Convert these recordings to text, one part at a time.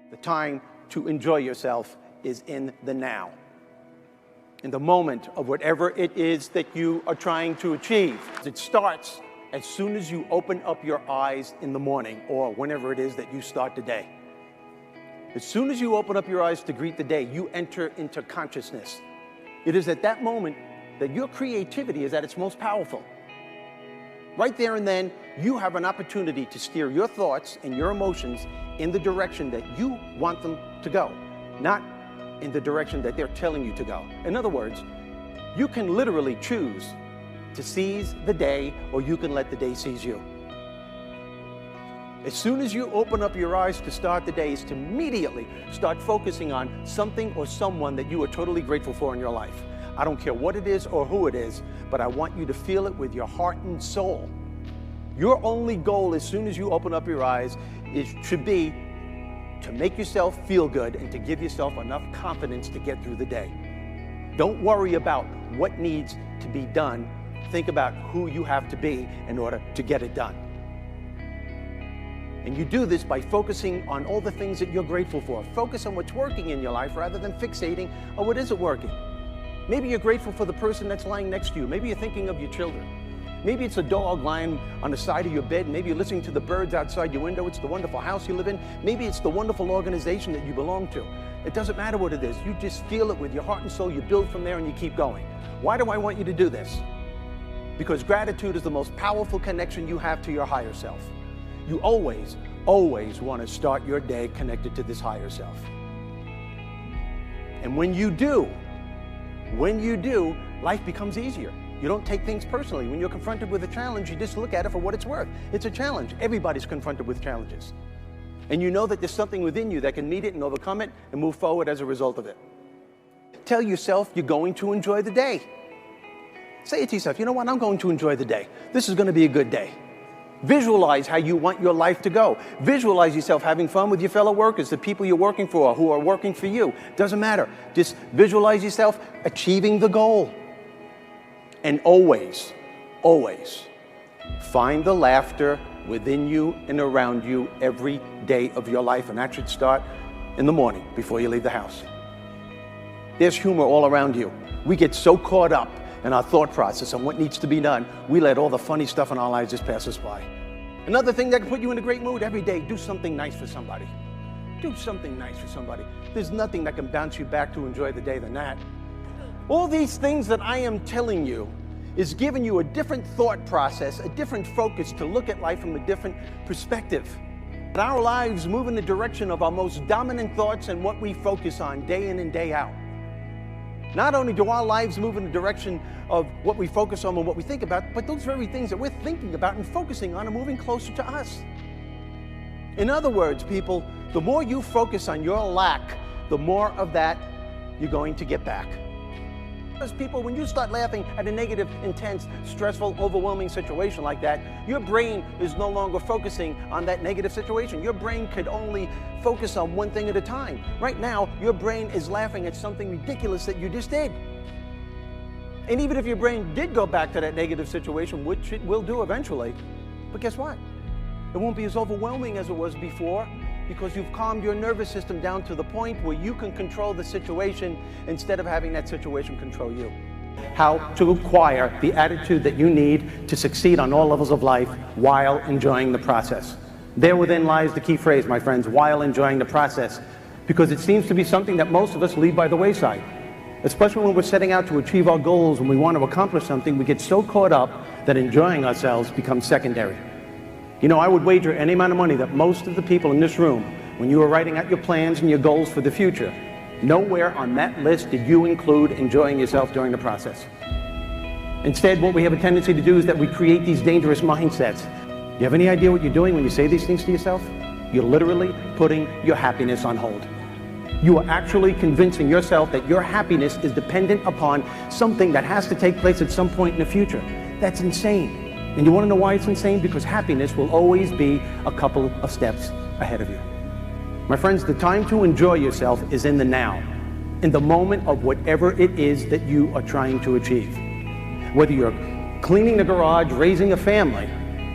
The time to enjoy yourself is in the now, in the moment of whatever it is that you are trying to achieve. It starts as soon as you open up your eyes in the morning or whenever it is that you start the day. As soon as you open up your eyes to greet the day, you enter into consciousness. It is at that moment that your creativity is at its most powerful. Right there and then, you have an opportunity to steer your thoughts and your emotions in the direction that you want them to go, not in the direction that they're telling you to go. In other words, you can literally choose to seize the day, or you can let the day seize you. As soon as you open up your eyes to start the day, is to immediately start focusing on something or someone that you are totally grateful for in your life. I don't care what it is or who it is, but I want you to feel it with your heart and soul. Your only goal as soon as you open up your eyes should be to make yourself feel good and to give yourself enough confidence to get through the day. Don't worry about what needs to be done. Think about who you have to be in order to get it done. And you do this by focusing on all the things that you're grateful for. Focus on what's working in your life rather than fixating on what isn't working. Maybe you're grateful for the person that's lying next to you. Maybe you're thinking of your children. Maybe it's a dog lying on the side of your bed. Maybe you're listening to the birds outside your window. It's the wonderful house you live in. Maybe it's the wonderful organization that you belong to. It doesn't matter what it is. You just feel it with your heart and soul. You build from there and you keep going. Why do I want you to do this? Because gratitude is the most powerful connection you have to your higher self. You always, always want to start your day connected to this higher self. And when you do, life becomes easier. You don't take things personally. When you're confronted with a challenge, you just look at it for what it's worth. It's a challenge. Everybody's confronted with challenges. And you know that there's something within you that can meet it and overcome it and move forward as a result of it. Tell yourself you're going to enjoy the day. Say it to yourself, you know what, I'm going to enjoy the day. This is going to be a good day. Visualize how you want your life to go. Visualize yourself having fun with your fellow workers, the people you're working for, who are working for you. Doesn't matter. Just visualize yourself achieving the goal. And always, always find the laughter within you and around you every day of your life. And that should start in the morning before you leave the house. There's humor all around you. We get so caught up in our thought process on what needs to be done, we let all the funny stuff in our lives just pass us by. Another thing that can put you in a great mood every day, do something nice for somebody. Do something nice for somebody. There's nothing that can bounce you back to enjoy the day than that. All these things that I am telling you is giving you a different thought process, a different focus to look at life from a different perspective. Our lives move in the direction of our most dominant thoughts and what we focus on day in and day out. Not only do our lives move in the direction of what we focus on and what we think about, but those very things that we're thinking about and focusing on are moving closer to us. In other words, people, the more you focus on your lack, the more of that you're going to get back. Because people, when you start laughing at a negative, intense, stressful, overwhelming situation like that, your brain is no longer focusing on that negative situation. Your brain could only focus on one thing at a time. Right now, your brain is laughing at something ridiculous that you just did. And even if your brain did go back to that negative situation, which it will do eventually, but guess what? It won't be as overwhelming as it was before, because you've calmed your nervous system down to the point where you can control the situation instead of having that situation control you. How to acquire the attitude that you need to succeed on all levels of life while enjoying the process. There within lies the key phrase, my friends, while enjoying the process, because it seems to be something that most of us leave by the wayside. Especially when we're setting out to achieve our goals, when we want to accomplish something, we get so caught up that enjoying ourselves becomes secondary. You know, I would wager any amount of money that most of the people in this room, when you were writing out your plans and your goals for the future, nowhere on that list did you include enjoying yourself during the process. Instead, what we have a tendency to do is that we create these dangerous mindsets. You have any idea what you're doing when you say these things to yourself? You're literally putting your happiness on hold. You are actually convincing yourself that your happiness is dependent upon something that has to take place at some point in the future. That's insane. And you want to know why it's insane? Because happiness will always be a couple of steps ahead of you. My friends, the time to enjoy yourself is in the now, in the moment of whatever it is that you are trying to achieve. Whether you're cleaning the garage, raising a family,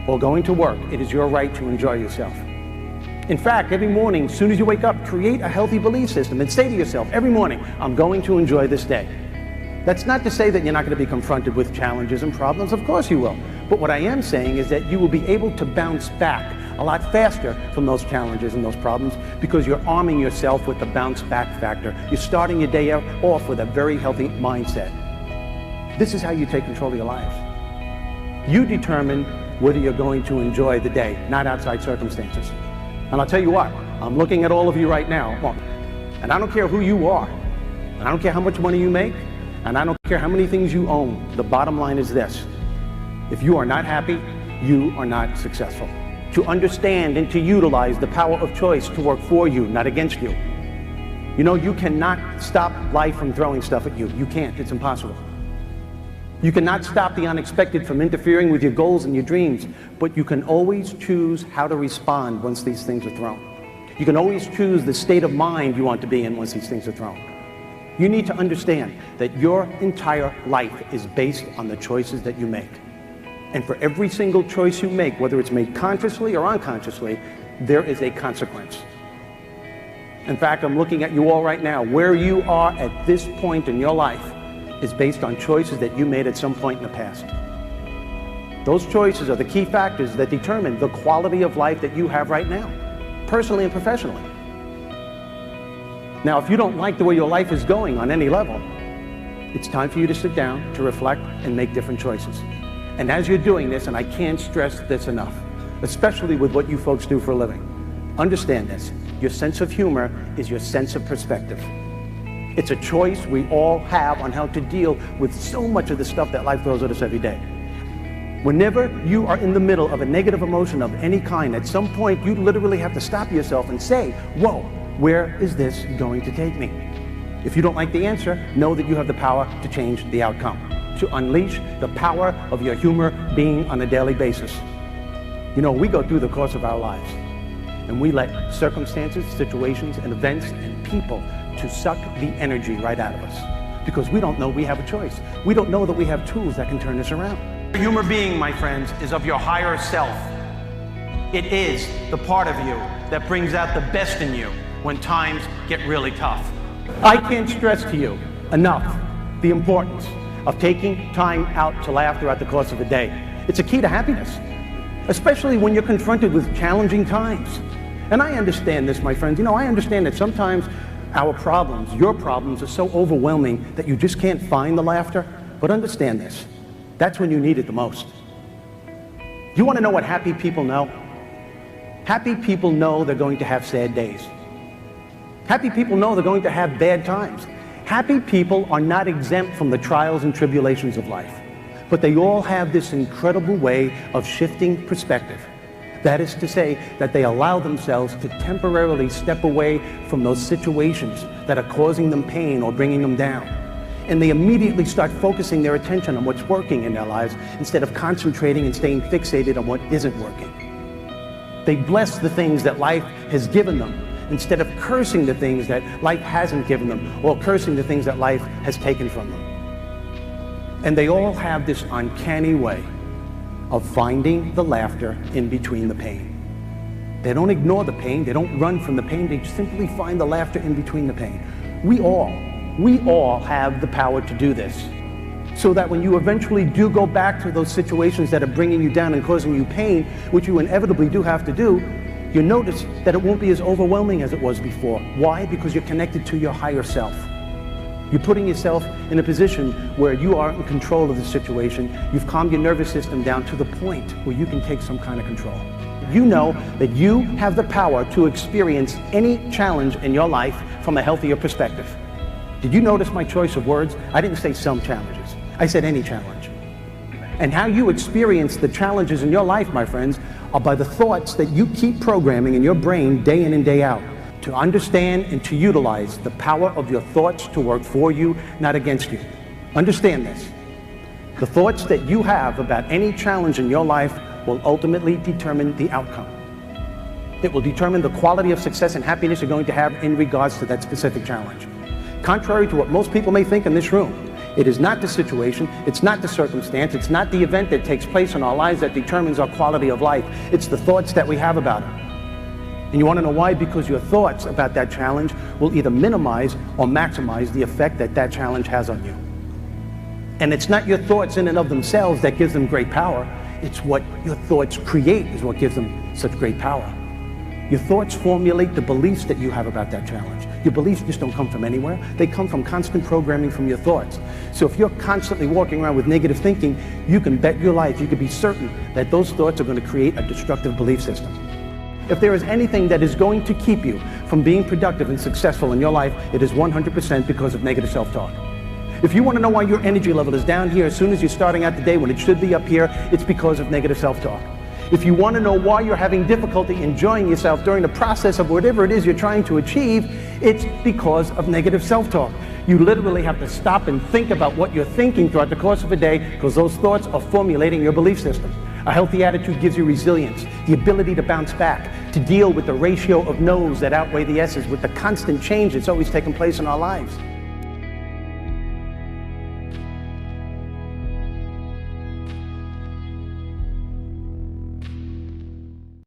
or going to work, it is your right to enjoy yourself. In fact, every morning, as soon as you wake up, create a healthy belief system and say to yourself every morning, I'm going to enjoy this day. That's not to say that you're not going to be confronted with challenges and problems. Of course you will. But what I am saying is that you will be able to bounce back a lot faster from those challenges and those problems because you're arming yourself with the bounce back factor. You're starting your day off with a very healthy mindset. This is how you take control of your lives. You determine whether you're going to enjoy the day, not outside circumstances. And I'll tell you what, I'm looking at all of you right now, and I don't care who you are, and I don't care how much money you make, and I don't care how many things you own. The bottom line is this: if you are not happy, you are not successful. To understand and to utilize the power of choice to work for you, not against you. You know, you cannot stop life from throwing stuff at you. You can't, it's impossible. You cannot stop the unexpected from interfering with your goals and your dreams, but you can always choose how to respond once these things are thrown. You can always choose the state of mind you want to be in once these things are thrown. You need to understand that your entire life is based on the choices that you make. And for every single choice you make, whether it's made consciously or unconsciously, there is a consequence. In fact, I'm looking at you all right now. Where you are at this point in your life is based on choices that you made at some point in the past. Those choices are the key factors that determine the quality of life that you have right now, personally and professionally. Now, if you don't like the way your life is going on any level, it's time for you to sit down, to reflect, and make different choices. And as you're doing this, and I can't stress this enough, especially with what you folks do for a living, understand this: your sense of humor is your sense of perspective. It's a choice we all have on how to deal with so much of the stuff that life throws at us every day. Whenever you are in the middle of a negative emotion of any kind, at some point you literally have to stop yourself and say, whoa, where is this going to take me? If you don't like the answer, know that you have the power to change the outcome, to unleash the power of your humor being on a daily basis. You know, we go through the course of our lives, and we let circumstances, situations, and events and people to suck the energy right out of us because we don't know we have a choice. We don't know that we have tools that can turn this around. The humor being, my friends, is of your higher self. It is the part of you that brings out the best in you when times get really tough. I can't stress to you enough the importance of taking time out to laugh throughout the course of the day. It's a key to happiness, especially when you're confronted with challenging times. And I understand this, my friends. You know, I understand that sometimes our problems, your problems, are so overwhelming that you just can't find the laughter. But understand this: that's when you need it the most. You want to know what happy people know? Happy people know they're going to have sad days. Happy people know they're going to have bad times. Happy people are not exempt from the trials and tribulations of life, but they all have this incredible way of shifting perspective. That is to say that they allow themselves to temporarily step away from those situations that are causing them pain or bringing them down. And they immediately start focusing their attention on what's working in their lives instead of concentrating and staying fixated on what isn't working. They bless the things that life has given them instead of cursing the things that life hasn't given them or cursing the things that life has taken from them. And they all have this uncanny way of finding the laughter in between the pain. They don't ignore the pain, they don't run from the pain, they simply find the laughter in between the pain. We all have the power to do this, so that when you eventually do go back to those situations that are bringing you down and causing you pain, which you inevitably do have to do, you notice that it won't be as overwhelming as it was before. Why? Because you're connected to your higher self. You're putting yourself in a position where you are in control of the situation. You've calmed your nervous system down to the point where you can take some kind of control. You know that you have the power to experience any challenge in your life from a healthier perspective. Did you notice my choice of words? I didn't say some challenges. I said any challenge. And how you experience the challenges in your life, my friends, are by the thoughts that you keep programming in your brain day in and day out. To understand and to utilize the power of your thoughts to work for you, not against you. Understand this. The thoughts that you have about any challenge in your life will ultimately determine the outcome. It will determine the quality of success and happiness you're going to have in regards to that specific challenge. Contrary to what most people may think in this room, it is not the situation, it's not the circumstance, it's not the event that takes place in our lives that determines our quality of life. It's the thoughts that we have about it. And you want to know why? Because your thoughts about that challenge will either minimize or maximize the effect that that challenge has on you. And it's not your thoughts in and of themselves that gives them great power. It's what your thoughts create is what gives them such great power. Your thoughts formulate the beliefs that you have about that challenge. Your beliefs just don't come from anywhere. They come from constant programming from your thoughts. So if you're constantly walking around with negative thinking, you can bet your life, you can be certain that those thoughts are going to create a destructive belief system. If there is anything that is going to keep you from being productive and successful in your life, it is 100% because of negative self-talk. If you want to know why your energy level is down here as soon as you're starting out the day when it should be up here, it's because of negative self-talk. If you want to know why you're having difficulty enjoying yourself during the process of whatever it is you're trying to achieve, it's because of negative self-talk. You literally have to stop and think about what you're thinking throughout the course of a day, because those thoughts are formulating your belief system. A healthy attitude gives you resilience, the ability to bounce back, to deal with the ratio of no's that outweigh the yeses, with the constant change that's always taking place in our lives.